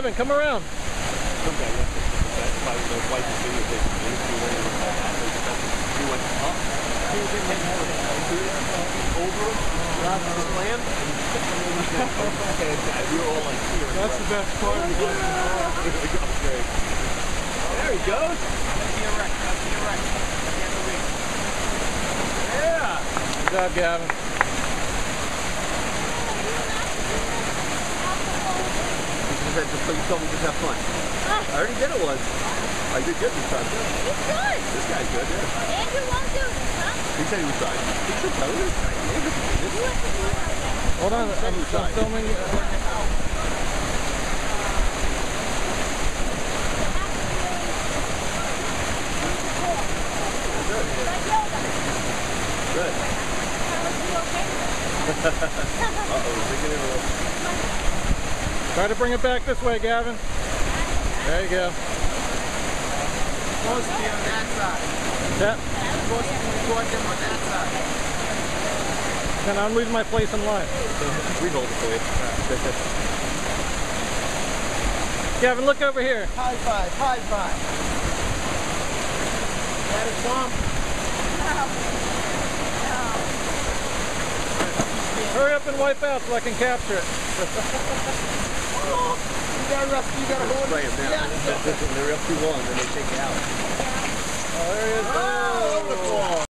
Gavin, come around. Some guy left us with that. Probably the wife is videotaping me. She went in with that. He went up. He was in over rather than land. And we were all like here. That's the best part. Great. There he goes. That's the erect. That's the erect. Yeah. Good job, Gavin. You told me just have fun. I already did it once. I did good this time. He's good. This guy's good, yeah. Andrew won't do this, huh? He said he was trying. He should tell this guy. Hold on, I'm filming. Good. Uh-oh, thinking it a little. Try to bring it back this way, Gavin. There you go. Supposed to be on that side. Yeah. Supposed to record them on that side. Then I'm losing my place in line. We hold it for you. Gavin, look over here. High five, high five. That is bomb. Hurry up and wipe out so I can capture it. You gotta hold Spray him down. Yeah. They're up too long, then they take it out. Oh, there he is. Oh,